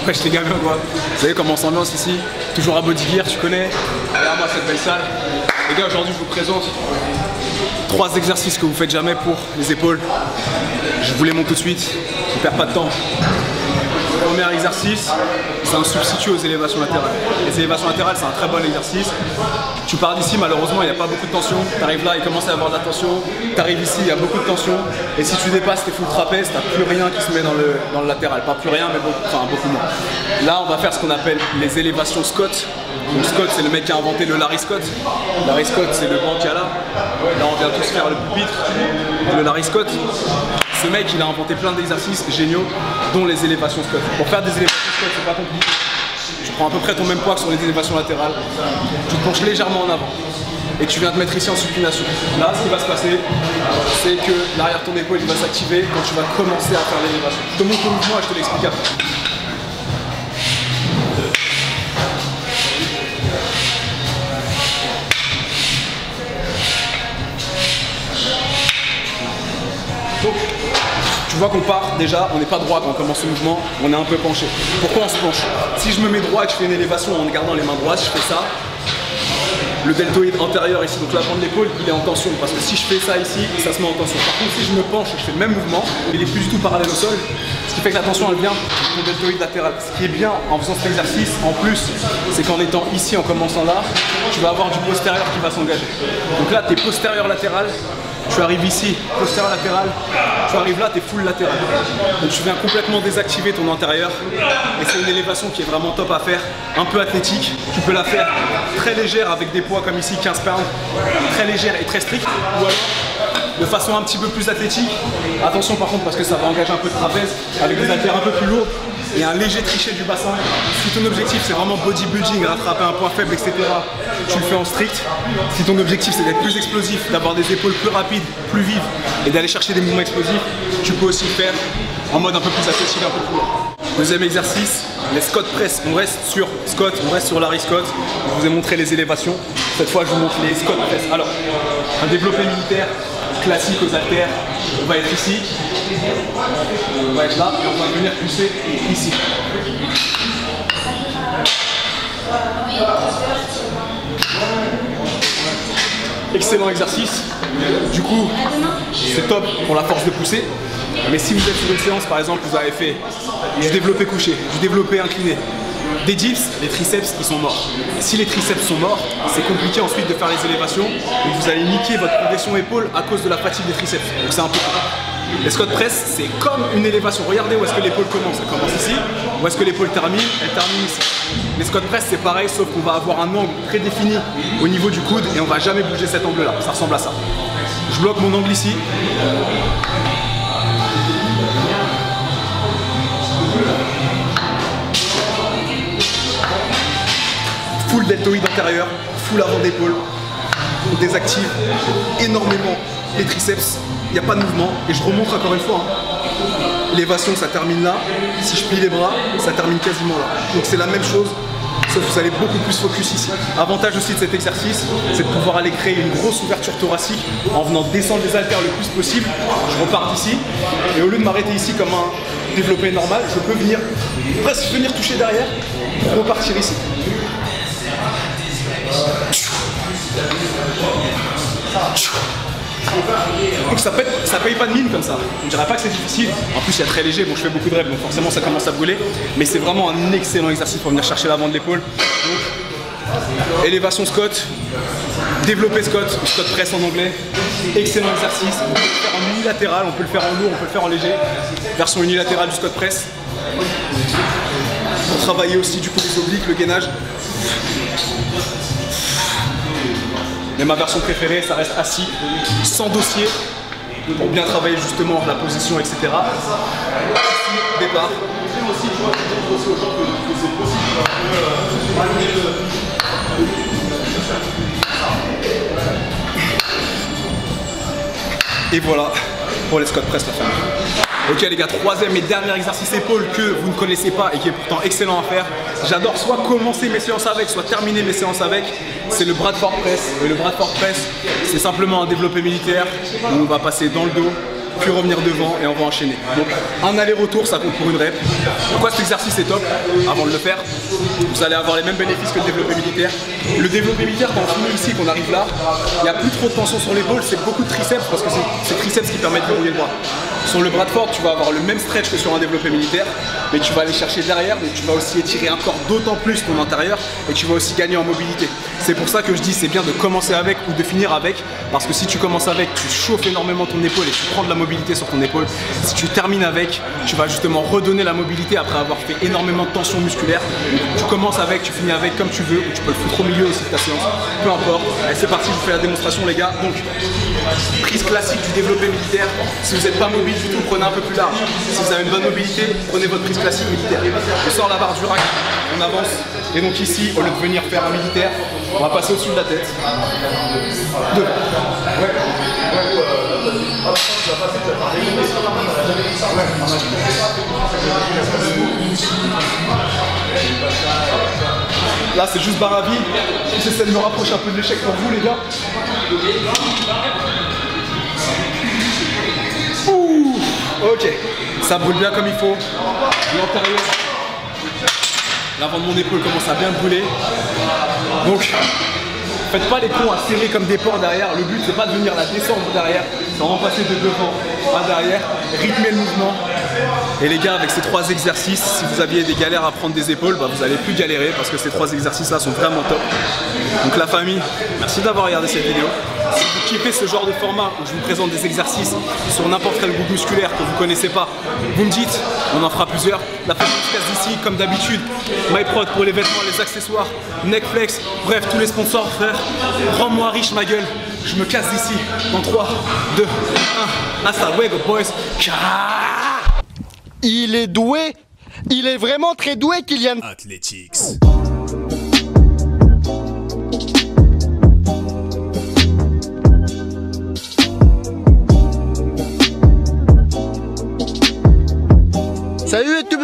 Ouais, je t'ai gamin quoi. Vous savez comment on s'ambiance ici? Toujours à Body Gear, tu connais? Regarde-moi cette belle salle. Les gars, aujourd'hui je vous présente 3 exercices que vous faites jamais pour les épaules. Je vous les montre tout de suite, je ne perds pas de temps. Premier exercice, c'est un substitut aux élévations latérales. Les élévations latérales, c'est un très bon exercice. Tu pars d'ici, malheureusement, il n'y a pas beaucoup de tension. Tu arrives là, il commence à y avoir de la tension. Tu arrives ici, il y a beaucoup de tension. Et si tu dépasses tes full trapèzes, tu n'as plus rien qui se met dans le latéral. Pas plus rien, mais beaucoup moins. Là, on va faire ce qu'on appelle les élévations Scott. Donc Scott, c'est le mec qui a inventé le Larry Scott. Larry Scott, c'est le banc qu'il y a là. Là, on vient tous faire le pupitre. Le Larry Scott. Ce mec, il a inventé plein d'exercices géniaux, dont les élévations Scott. Pour faire des élévations Scott, c'est pas compliqué. Tu prends à peu près ton même poids que sur les élévations latérales. Tu te penches légèrement en avant. Et tu viens te mettre ici en supination. Là, ce qui va se passer, c'est que l'arrière de ton épaule, il va s'activer quand tu vas commencer à faire l'élévation. Je te montre le mouvement et je te l'explique après. Donc, tu vois qu'on part déjà, on n'est pas droit quand on commence ce mouvement, on est un peu penché. Pourquoi on se penche? Si je me mets droit et que je fais une élévation en gardant les mains droites, je fais ça, le deltoïde antérieur ici, donc l'avant de l'épaule, il est en tension. Parce que si je fais ça ici, ça se met en tension. Par contre, si je me penche et que je fais le même mouvement, il est plus du tout parallèle au sol, ce qui fait que la tension elle vient du deltoïde latéral. Ce qui est bien en faisant cet exercice, en plus, c'est qu'en étant ici, en commençant là, tu vas avoir du postérieur qui va s'engager. Donc là, tu es postérieur latéral. Tu arrives ici, postérieur latéral, tu arrives là, tu es full latéral. Donc tu viens complètement désactiver ton antérieur. Et c'est une élévation qui est vraiment top à faire, un peu athlétique. Tu peux la faire très légère avec des poids comme ici, 15 pounds, très légère et très stricte. Ou alors de façon un petit peu plus athlétique. Attention par contre parce que ça va engager un peu de trapèze, avec des haltères un peu plus lourds. Et un léger trichet du bassin. Si ton objectif c'est vraiment bodybuilding, rattraper un point faible, etc., tu le fais en strict. Si ton objectif c'est d'être plus explosif, d'avoir des épaules plus rapides, plus vives et d'aller chercher des mouvements explosifs, tu peux aussi le faire en mode un peu plus athlétique, un peu plus lourd. Deuxième exercice, les Scott Press. On reste sur Scott, on reste sur Larry Scott. Je vous ai montré les élévations. Cette fois je vous montre les Scott Press. Alors, un développé militaire classique aux haltères. On va être ici, on va être là et on va venir pousser ici. Excellent exercice. Du coup, c'est top pour la force de pousser. Mais si vous êtes sur une séance, par exemple, vous avez fait du développé couché, du développé incliné, des dips, les triceps ils sont morts. Et si les triceps sont morts, c'est compliqué ensuite de faire les élévations et vous allez niquer votre progression épaule à cause de la fatigue des triceps. Donc c'est un peu compliqué. Les Scott Press, c'est comme une élévation. Regardez où est-ce que l'épaule commence. Elle commence ici. Où est-ce que l'épaule termine? Elle termine ici. Les Scott Press, c'est pareil, sauf qu'on va avoir un angle prédéfini au niveau du coude et on va jamais bouger cet angle-là. Ça ressemble à ça. Je bloque mon angle ici. Full deltoïde antérieur, full avant d'épaule. On désactive énormément les triceps. Il n'y a pas de mouvement. Et je remonte encore une fois. L'élévation, ça termine là. Si je plie les bras, ça termine quasiment là. Donc c'est la même chose, sauf que vous allez beaucoup plus focus ici. Avantage aussi de cet exercice, c'est de pouvoir aller créer une grosse ouverture thoracique en venant descendre les haltères le plus possible. Je repars d'ici. Et au lieu de m'arrêter ici comme un développé normal, je peux venir presque venir toucher derrière pour repartir ici. Donc ça paye pas de mine comme ça. On dirait pas que c'est difficile. En plus il y a très léger, bon je fais beaucoup de reps donc forcément ça commence à brûler. Mais c'est vraiment un excellent exercice pour venir chercher l'avant de l'épaule. Donc élévation Scott, développer Scott, Scott press en anglais. Excellent exercice. On peut le faire en unilatéral, on peut le faire en lourd, on peut le faire en léger. Version unilatérale du Scott press. Pour travailler aussi du coup les obliques, le gainage. Mais ma version préférée, ça reste assis, sans dossier, pour bien travailler justement la position, etc. Ici, départ. Et voilà pour les Scott Press la famille. Ok les gars, troisième et dernier exercice épaule que vous ne connaissez pas et qui est pourtant excellent à faire. J'adore soit commencer mes séances avec, soit terminer mes séances avec. C'est le Bradford Press. Et le Bradford Press, c'est simplement un développé militaire où on va passer dans le dos, puis revenir devant et on va enchaîner. Donc un aller-retour, ça compte pour une rep. Pourquoi cet exercice est top? Avant de le faire, vous allez avoir les mêmes bénéfices que le développé militaire. Le développé militaire, quand on finit ici, qu'on arrive là, il n'y a plus trop de tension sur l'épaule, c'est beaucoup de triceps parce que c'est triceps qui permettent de verrouiller le bras. Sur le bras de force, tu vas avoir le même stretch que sur un développé militaire, mais tu vas aller chercher derrière, mais tu vas aussi étirer encore d'autant plus ton intérieur et tu vas aussi gagner en mobilité. C'est pour ça que je dis c'est bien de commencer avec ou de finir avec, parce que si tu commences avec, tu chauffes énormément ton épaule et tu prends de la mobilité sur ton épaule. Si tu termines avec, tu vas justement redonner la mobilité après avoir fait énormément de tension musculaire. Tu commences avec, tu finis avec comme tu veux, ou tu peux le foutre au milieu aussi de ta séance, peu importe. Et c'est parti, je vous fais la démonstration les gars. Donc, prise classique du développé militaire. Si vous n'êtes pas mobile du tout, prenez un peu plus large. Si vous avez une bonne mobilité, prenez votre prise classique militaire. On sort la barre du rack, on avance. Et donc ici, au lieu de venir faire un militaire, on va passer au-dessus de la tête. Devant. Là, c'est juste barre à vide. J'essaie de me rapprocher un peu de l'échec pour vous, les gars. Ouh, ok, ça brûle bien comme il faut. L'antérieur. L'avant de mon épaule commence à bien brûler. Donc, faites pas les cons à serrer comme des porcs derrière. Le but, c'est pas de venir la descendre derrière. C'est vraiment passer de devant à derrière, rythmer le mouvement. Et les gars, avec ces 3 exercices, si vous aviez des galères à prendre des épaules, bah, vous n'allez plus galérer parce que ces 3 exercices-là sont vraiment top. Donc la famille, merci d'avoir regardé cette vidéo. Si vous kiffez ce genre de format où je vous présente des exercices sur n'importe quel groupe musculaire que vous ne connaissez pas, vous me dites, on en fera plusieurs. La famille se casse d'ici, comme d'habitude. MyProd pour les vêtements, les accessoires, Neckflex, bref, tous les sponsors, frère. Rends-moi riche, ma gueule. Je me casse d'ici. Dans 3, 2, 1. Hasta luego, boys. Il est doué. Il est vraiment très doué, Kylian. Athletics. Salut, YouTube.